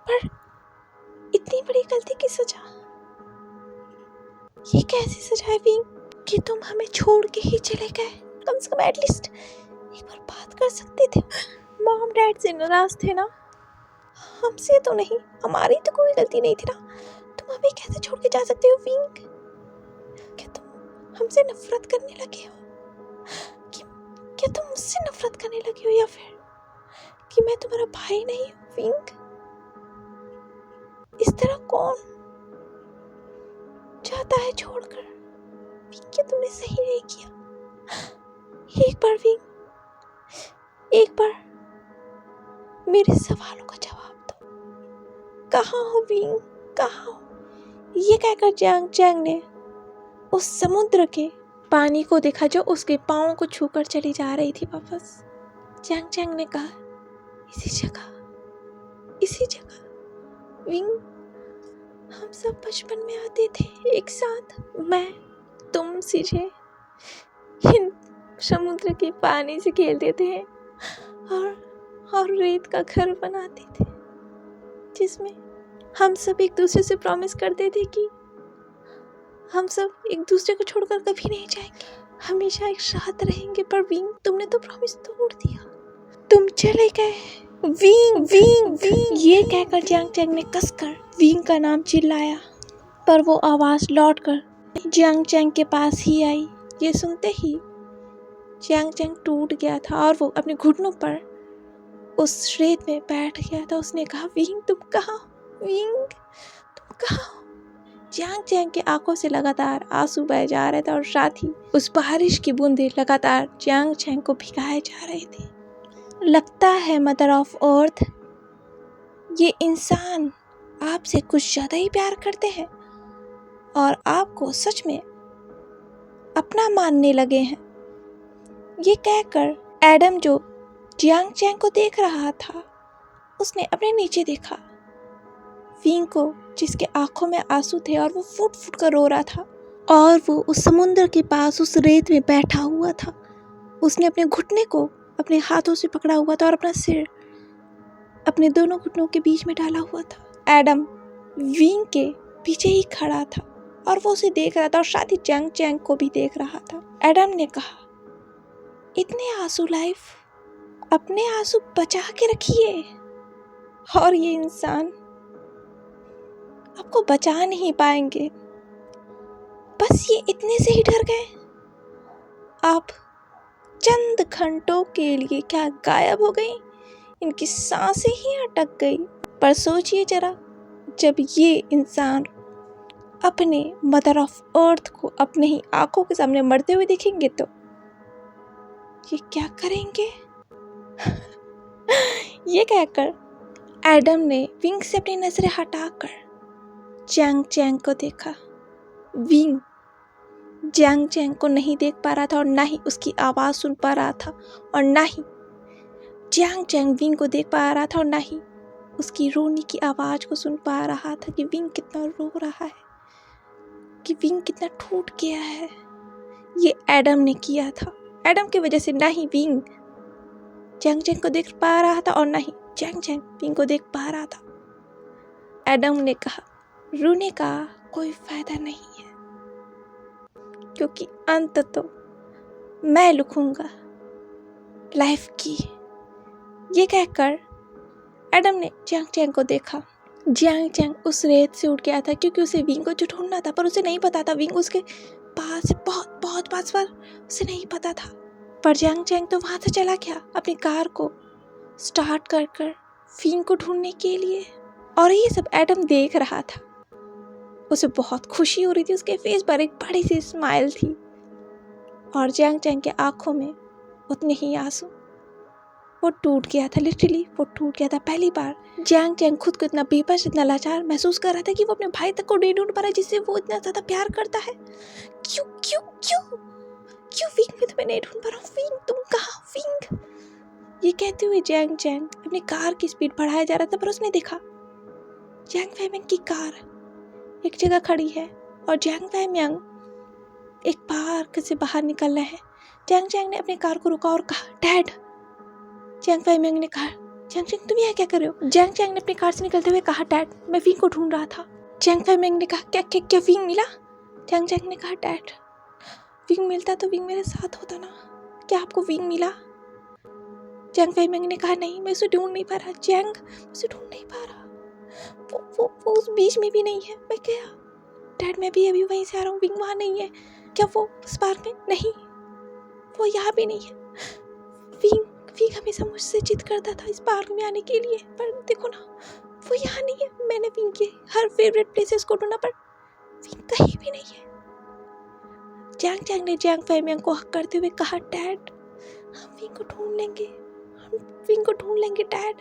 पर इतनी बड़ी गलती की सजा, ये कैसी सजा है विंग कि तुम हमें छोड़ के ही चले गए? कम से कम एटलीस्ट एक बार बात कर सकते थे। मॉम डैड से नाराज थे ना, हमसे तो नहीं, हमारी तो कोई गलती नहीं थी ना, तुम हमें कैसे छोड़ के जा सकते हो विंग? क्या तुम हमसे नफरत करने लगे हो? क्या तुम मुझसे नफरत करने लगे हो, या फिर कि मैं तुम्हारा भाई नहीं हूँ विंग? इस तरह कौन जाता है छोड़कर? विंग क्या तुमने सही नहीं किया? एक बार विंग, एक बार मेरे सवालों का जवाब दो। कहाँ हो विंग, कहाँ हो? ये कहकर जियांग चैंग ने उस समुद्र के पानी को देखा जो उसके पाँव को छूकर चली जा रही थी वापस। जियांग चैंग ने कहा, इसी जगह विंग, हम सब बचपन में आते थे एक साथ, मैं, तुम, सीजे इन समुद्र के पानी से खेलते थे और रेत का घर बनाते थे, जिसमें हम सब एक दूसरे से प्रॉमिस करते थे कि हम सब एक दूसरे को छोड़कर कभी नहीं जाएंगे, हमेशा एक साथ रहेंगे। पर विंग तुमने तो प्रॉमिस तोड़ दिया, तुम चले गए। विंग विंग विंग, ये कहकर जियांग चैंग ने कसकर विंग का नाम चिल्लाया, पर वो आवाज लौटकर जियांग चैंग के पास ही आई। ये सुनते ही जियांग चैंग टूट गया था और वो अपने घुटनों पर उस रेत में बैठ गया था। उसने कहा, विंग तुम कहाँ हो? विंग तुम कहाँ हो? जियांग चैंग की आंखों से लगातार आंसू बह जा रहे थे और साथ ही उस बारिश की बूंदें लगातार जियांग चैंग को भिगाए जा रही थी। लगता है मदर ऑफ अर्थ, ये इंसान आपसे कुछ ज्यादा ही प्यार करते हैं और आपको सच में अपना मानने लगे हैं। ये कहकर एडम, जो जियांग चैंग को देख रहा था, उसने अपने नीचे देखा विंग को, जिसके आंखों में आंसू थे और वो फुट फुट कर रो रहा था, और वो उस समुद्र के पास उस रेत में बैठा हुआ था। उसने अपने घुटने को अपने हाथों से पकड़ा हुआ था और अपना सिर अपने दोनों घुटनों के बीच में डाला हुआ था। एडम विंग के पीछे ही खड़ा था और वो उसे देख रहा था और साथ ही जियांग चैंग को भी देख रहा था। एडम ने कहा, इतने आंसू लाइफ, अपने आंसू बचा के रखिए, और ये इंसान आपको बचा नहीं पाएंगे। बस ये इतने से ही डर गए, आप चंद घंटों के लिए क्या गायब हो गई, इनकी सांसें ही अटक गई। पर सोचिए जरा, जब ये इंसान अपने मदर ऑफ अर्थ को अपने ही आंखों के सामने मरते हुए देखेंगे तो ये क्या करेंगे? ये कहकर एडम ने विंग से अपनी नजरें हटाकर जियांग चैंग को देखा। विंग जियांग चैंग को नहीं देख पा रहा था और ना ही उसकी आवाज सुन पा रहा था, और ना ही जियांग चैंग विंग को देख पा रहा था और ना ही उसकी रोने की आवाज को सुन पा रहा था कि विंग कितना रो रहा है, कि विंग कितना टूट गया है। ये एडम ने किया था। एडम की वजह से ना ही विंग जियांग चैंग को देख पा रहा था और ना ही जियांग चैंग विंग को देख पा रहा था। एडम ने कहा, रोने का कोई फायदा नहीं है, क्योंकि अंत तो मैं लिखूंगा लाइफ की। ये कहकर एडम ने जियांग चैंग को देखा। जियांग चैंग उस रेत से उठ गया था, क्योंकि उसे विंग को जो ढूंढना था, पर उसे नहीं पता था विंग उसके पास बहुत बहुत पास पर, उसे नहीं पता था। पर जियांग चैंग तो वहां से चला गया अपनी कार को स्टार्ट कर कर विंग को ढूंढने के लिए। और ये सब एडम देख रहा था। उसे बहुत खुशी हो रही थी, उसके फेस पर एक बड़ी सी स्माइल थी और जियांग चैंग के आंखों में उतने ही आंसू। वो टूट गया था, लिटरली वो टूट गया था। पहली बार जियांग चैंग खुद को इतना बेबस, इतना लाचार महसूस कर रहा था कि वो अपने भाई तक को नहीं ढूंढ पा रहा है, जिससे वो इतना ज्यादा प्यार करता है। क्यों क्यों क्यों क्यों विंग, मैं तुम्हें नहीं ढूंढ पा रहा हूँ। विंग, तुम कहाँ विंग? ये कहते हुए जियांग चैंग अपनी कार की स्पीड बढ़ाया जा रहा था, पर उसने देखा जियांग फैमिंग की कार एक जगह खड़ी है और जियांग फैमिंग एक पार्क से बाहर निकल रहे हैं। जियांग चैंग ने अपनी कार को रुका और कहा, डैड। जियांग फैमिंग ने कहा, जियांग चैंग तुम यहाँ क्या कर रहे हो? जियांग चैंग ने अपनी कार से निकलते हुए कहा, डैड मैं विंग को ढूंढ रहा था। जियांग फैमिंग ने कहा, क्या क्या क्या विंग मिला? जियांग चैंग ने कहा, डैड विंग मिलता तो विंग मेरे साथ होता ना, क्या आपको विंग मिला? जियांग फैमिंग ने कहा, नहीं मैं उसे ढूंढ नहीं पा रहा। जियांग उसे ढूंढ नहीं पा रहा, वो उस बीच में भी नहीं है। मैं क्या डैड, मैं भी अभी वहीं से आ रहा हूँ, विंग वहाँ नहीं है। क्या वो उस पार्क में? नहीं, वो यहाँ भी नहीं है। विंग विंग हमेशा मुझसे जिद करता था इस पार्क में आने के लिए, पर देखो ना वो यहाँ नहीं है। मैंने विंग के हर फेवरेट प्लेसेस को ढूंढा, पर विंग कहीं भी नहीं है। जियांग चैंग ने जियांग फैमिंग को हक करते हुए कहा, डैड हम विंग को ढूंढ लेंगे, हम विंग को ढूंढ लेंगे dad,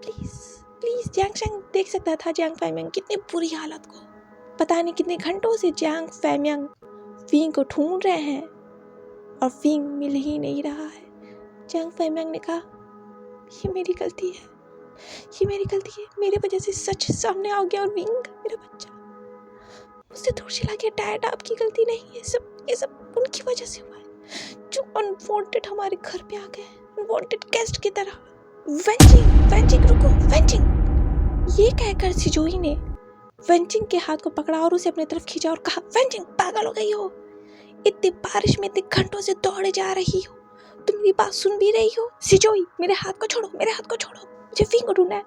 please please. Jiang Chang देख सकता था जियांग फैमिंग कितनी बुरी हालत को। पता नहीं कितने घंटों से जियांग फैमिंग विंग को ढूंढ रहे हैं और विंग मिल ही नहीं रहा है। जियांग फैमिंग ने कहा, ये मेरी गलती है, ये मेरी गलती है, मेरे वजह से सच सामने आ गया और विंग मेरा बच्चा मुझसे दूर चला गया। डैड आपकी गलती नहीं है, ये सब उनकी वजह से हुआ है, जो अनवांटेड हमारे घर पे आ गए, अनवांटेड गेस्ट की तरह। वेंजिंग वेंजिंग रुको वेंजिंग। ये कहकर सिजोई ने वेंजिंग के हाथ को पकड़ा और उसे अपनी तरफ खींचा और कहा, वेंजिंग पागल हो गई हो? इतनी बारिश में इतने घंटों से दौड़े जा रही हो, तुम मेरी बात सुन भी रही हो? सिजोई मेरे हाथ को छोड़ो, मेरे हाथ को छोड़ो, मुझे विंग को ढूंढना है।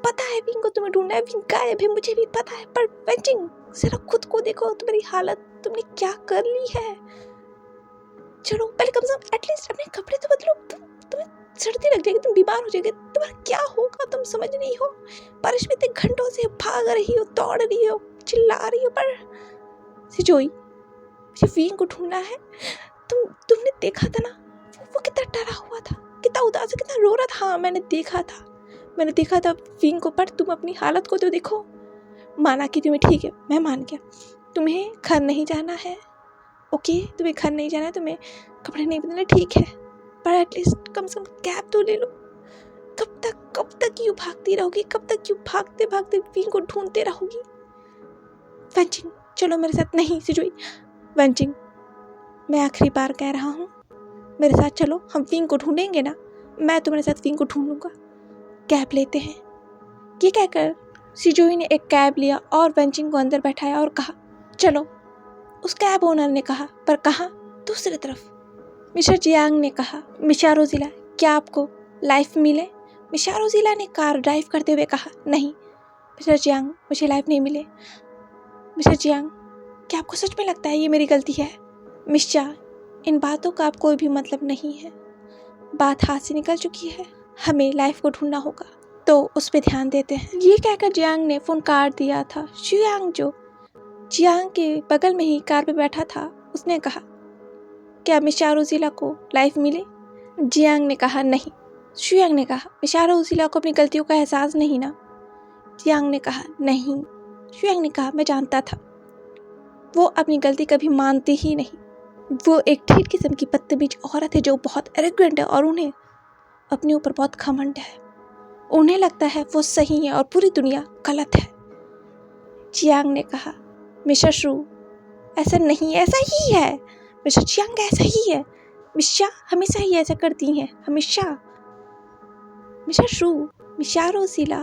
पता है विंग को तुम्हें ढूंढना है, विंग गायब है, मुझे भी पता है, पर वेंजिंग जरा खुद को देखो, तुम्हारी हालत तुमने क्या कर ली है। चलो पहले कम से कम एटलीस्ट अपने कपड़े तो बदलो, तुम्हें सर्दी लग जाएगी, तुम बीमार हो जाएगी, तुम्हारा क्या होगा तुम समझ नहीं हो। बारिश में इतने घंटों से भाग रही हो, दौड़ रही हो, चिल्ला रही हो, पर सिजोई मुझे विंग को ढूंढना है। तुमने देखा था ना वो कितना डरा हुआ था, कितना उदास, कितना रो रहा था। हाँ मैंने देखा था विंग को, पर तुम अपनी हालत को तो देखो। माना कि तुम्हें ठीक है, मैं मान गया, तुम्हें घर नहीं जाना है, ओके तुम्हें घर नहीं जाना है, तुम्हें कपड़े नहीं बदलने, ठीक है, पर एटलीस्ट कम से कम कैब तो ले लो। कब तक यूँ भागती रहोगी? कब तक यूँ भागते भागते विंग को ढूंढते रहोगी? वेंजिंग चलो मेरे साथ। नहीं सिजोई, वेंजिंग मैं आखिरी बार कह रहा हूँ, मेरे साथ चलो, हम विंग को ढूंढेंगे ना, मैं तुम्हारे साथ विंग को ढूंढूंगा। कैब लेते हैं। ये कहकर सिजोई ने एक कैब लिया और वेंजिंग को अंदर बैठाया और कहा, चलो। उस कैब ओनर ने कहा, पर कहाँ? दूसरी तरफ। मिस्टर जियांग ने कहा, मिस्टर रोजिला क्या आपको लाइफ मिले? मिस्टर रोजिला ने कार ड्राइव करते हुए कहा, नहीं मिस्टर जियांग मुझे लाइफ नहीं मिले। मिस्टर जियांग क्या आपको सच में लगता है ये मेरी गलती है? मिस्टर इन बातों का अब कोई भी मतलब नहीं है, बात हाथ से निकल चुकी है, हमें लाइफ को ढूंढना होगा, तो उस पर ध्यान देते हैं। ये कहकर जियांग ने फोन काट दिया था। शुयांग जो जियांग के बगल में ही कार पे बैठा था, उसने कहा, क्या मिस्टर रोजिला को लाइफ मिले? जियांग ने कहा, नहीं। शुयांग ने कहा, मिस्टर रोजिला को अपनी गलतियों का एहसास नहीं ना? जियांग ने कहा, नहीं। शुयांग ने कहा, मैं जानता था, वो अपनी गलती कभी मानती ही नहीं, वो एक ठीक किस्म की बदतमीज औरत है जो बहुत एरोगेंट है और उन्हें अपने ऊपर बहुत घमंड है, उन्हें लगता है वो सही है और पूरी दुनिया गलत है। जियांग ने कहा, मिस्टर शू ऐसा नहीं, ऐसा ही है मिस्टर जियांग, ऐसा ही है, मिस्टर हमेशा ही ऐसा करती हैं, हमेशा। मिस्टर शू, मिस्टर रोजिला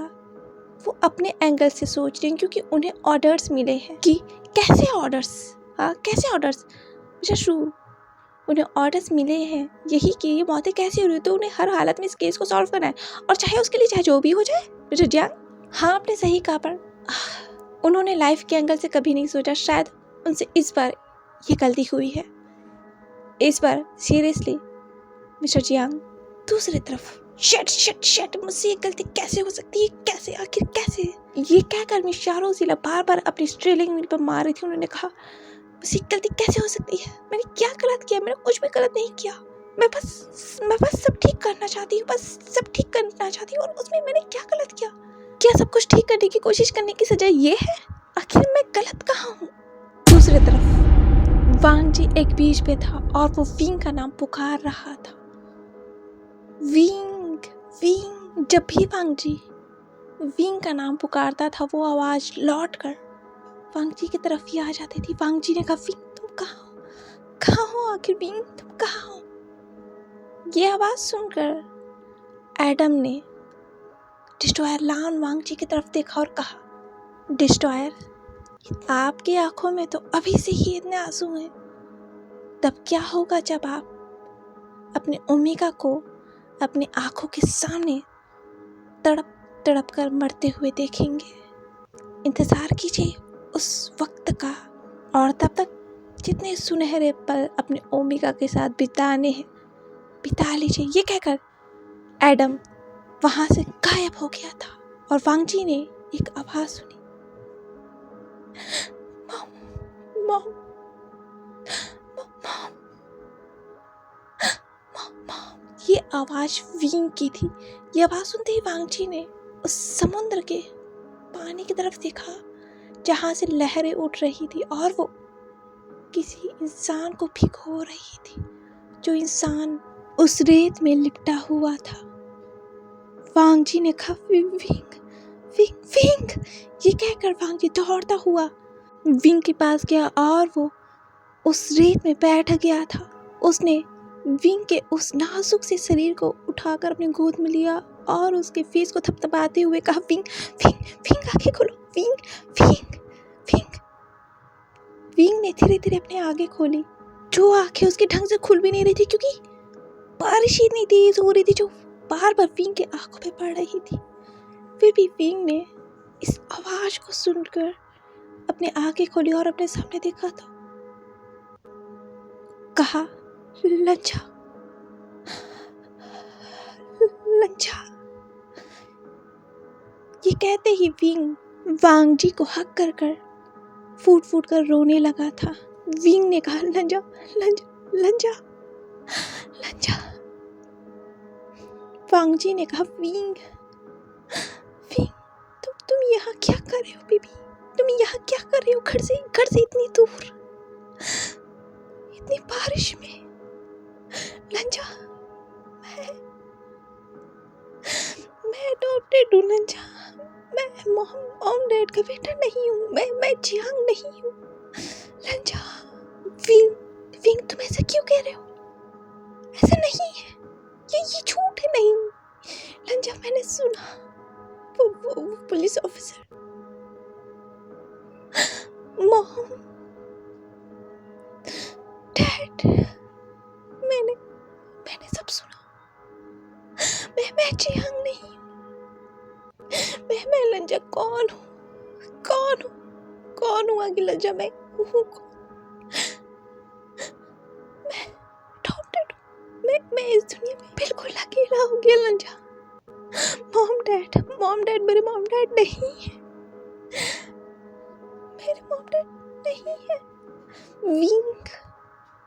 वो अपने एंगल से सोच रही हैं क्योंकि उन्हें ऑर्डर्स मिले हैं कि कैसे ऑर्डर्स, हाँ कैसे ऑर्डर्स शशु, उन्हें ऑर्डर्स मिले हैं यही कि ये मौतें कैसे हो रही, तो उन्हें हर हालत में इस केस को सॉल्व करना है और चाहे उसके लिए चाहे जो भी हो जाए मिस्टर जियांग। हाँ आपने सही कहा, पर उन्होंने लाइफ के एंगल से कभी नहीं सोचा, शायद उनसे इस बार ये गलती हुई है, इस बार सीरियसली मिस्टर जियांग। दूसरी तरफ शट मुझसे ये गलती कैसे हो सकती है, कैसे, आखिर कैसे, ये कहकर मिस शारोजिला बार बार अपनी स्ट्रेलिंग व्हील पर मार रही थी। उन्होंने कहा मुझसे गलती कैसे हो सकती है, मैंने क्या गलत किया, मैंने कुछ भी गलत नहीं किया, मैं बस सब ठीक करना चाहती हूँ, बस सब ठीक करना चाहती हूँ, और उसमें मैंने क्या गलत किया, क्या सब कुछ ठीक करने की कोशिश करने की सजा ये है, आखिर मैं गलत कहाँ हूँ। दूसरी तरफ वांग जी एक बीच पे था और वो विंग का नाम पुकार रहा था। विंग। जब भी वांग जी विंग का नाम पुकारता था वो आवाज लौट कर वांग जी की तरफ ही आ जाती थी। वांग जी ने कहा विंग तुम कहाँ हो आखिर, विंग तुम कहाँ हो। ये आवाज सुनकर एडम ने डिस्ट्रॉयर लान वांग जी की तरफ देखा और कहा डिस्ट्रॉयर आपकी आंखों में तो अभी से ही इतने आंसू हैं, तब क्या होगा जब आप अपने ओमेगा को अपनी आंखों के सामने तड़प कर मरते हुए देखेंगे। इंतजार कीजिए उस वक्त का, और तब तक जितने सुनहरे पल अपने ओमेगा के साथ बिताने हैं बिता लीजिए। ये कहकर एडम वहां से गायब हो गया था और वांग जी ने एक आवाज सुनी, मॉम, ये आवाज विंग की थी। ये आवाज सुनते ही वांग जी ने उस समुद्र के पानी की तरफ देखा जहां से लहरें उठ रही थी और वो किसी इंसान को भिगो रही थी, जो इंसान उस रेत में लिपटा हुआ था। वांग जी ने कहा विंग। ये कहकर वांग जी दौड़ता हुआ विंग के पास गया और वो उस रेत में बैठ गया था। उसने विंग के उस नाजुक से शरीर को उठाकर अपनी गोद में लिया और उसके फेस को थपथपाते हुए कहा विंग आंखें खोलो, विंग। विंग ने धीरे धीरे अपने आगे खोली, जो आंखें उसके ढंग से खुल भी नहीं रही थी क्योंकि बारिश इतनी तेज हो रही थी जो बार बार विंग के आंखों पे पड़ रही थी। फिर भी विंग ने इस आवाज को सुनकर अपने आंखें खोली और अपने सामने देखा था, कहा लंचा। ये कहते ही विंग वांग जी को हक कर फूट कर रोने लगा था। विंग ने कहा लंजा। वांग जी ने कहा विंग तुम यहाँ क्या कर रहे हो बेबी, तुम यहाँ क्या कर रहे हो, घर से इतनी दूर, इतनी बारिश में। लंजा मैं अडॉप्टेड हूँ लंजा, मैं मॉम डैड का बेटा नहीं हूँ, मैं जियांग नहीं हूँ लंजा। विंग तुम ऐसा क्यों कह रहे हो, ऐसा नहीं है, ये झूठ है। नहीं लंजा, मैंने सुना वो पुलिस ऑफिसर, मॉम डैड, मैंने सब सुना। मैं जियांग नहीं हूँ, मैं लंजा कौन हूँ आगे लंजा, मैं हूँ मैं अडॉप्टेड हूँ, मैं इस दुनिया में बिल्कुल अकेला हो गया लंजा। मॉम डैड मेरे मॉम डैड नहीं है, मेरे मॉम डैड नहीं है। विंग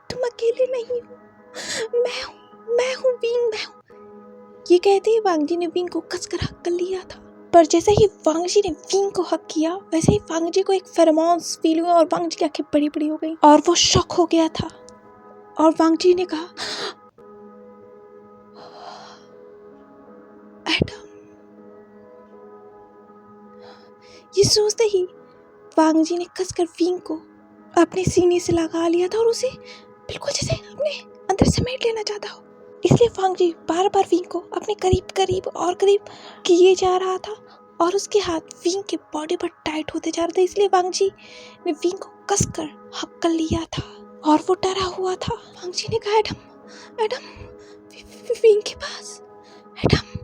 तुम अकेले नहीं हो, मैं हूँ विंग, मैं हूँ। ये कहते ही वांग जी ने विंग को कसकर हक कर लिया था, पर जैसे ही वांग जी ने विंग को हक किया वैसे ही वांग जी को एक फेरोमोन्स फील हुआ और वांग जी की आंखें बड़ी हो गई और वो शॉक हो गया था। और वांग जी ने कहा एडम। ये सोचते ही वांग जी ने कसकर विंग को अपने सीने से लगा लिया था और उसे बिल्कुल जैसे अपने अंदर समेट लेना चाहता हो। इसलिए वांग जी बार बार विंग को अपने करीब किए जा रहा था और उसके हाथ विंग के बॉडी पर टाइट होते जा रहे थे, इसलिए वांग जी ने विंग को कसकर हक कर लिया था और वो डरा हुआ था। वांग जी ने कहा, एडम एडम विंग के पास, एडम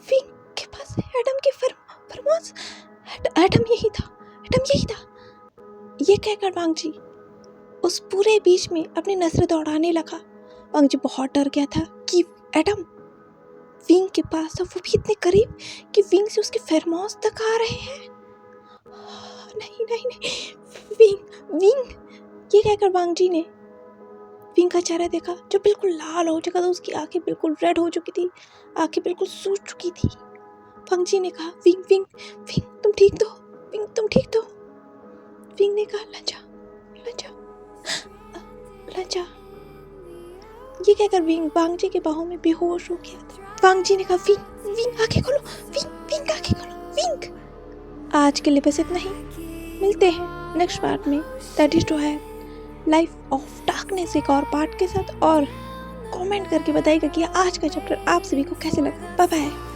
विंग के पास, एडम की फरमास, एडम यही था, एडम यही था। ये कहकर वांग जी उस पूरे बीच में अपनी नजरें दौड़ाने लगा। वांग जी बहुत डर गया था कि एडम विंग के पास था, वो भी इतने करीब कि विंग से उसके फेरोमोन्स तक आ रहे हैं। नहीं नहीं नहीं, विंग विंग, ये कहकर वांग जी ने विंग का चेहरा देखा जो बिल्कुल लाल हो चुका था, उसकी आंखें बिल्कुल रेड हो चुकी थी, आंखें बिल्कुल सूज चुकी थी। वांग जी ने कहा, विंग विंग विंग तुम ठीक तो, विंग तुम ठीक तो। विंग ने कहा, लंचा लंचा लंचा। ये कहकर विंग वांग जी के बाहों में बेहोश हो गया था। वांग जी ने कहा, विंग विंग आंखें खोलो, विंग विंग आंखें खोलो, विंग। आज के लिए बस इतना ही, मिलते हैं नेक्स्ट पार्ट में, दैट इज टू है लाइफ ऑफ डार्कनेस एक और पार्ट के साथ। और कमेंट करके बताइएगा कि आज का चैप्टर आप सभी को कैसे लगा। Bye bye.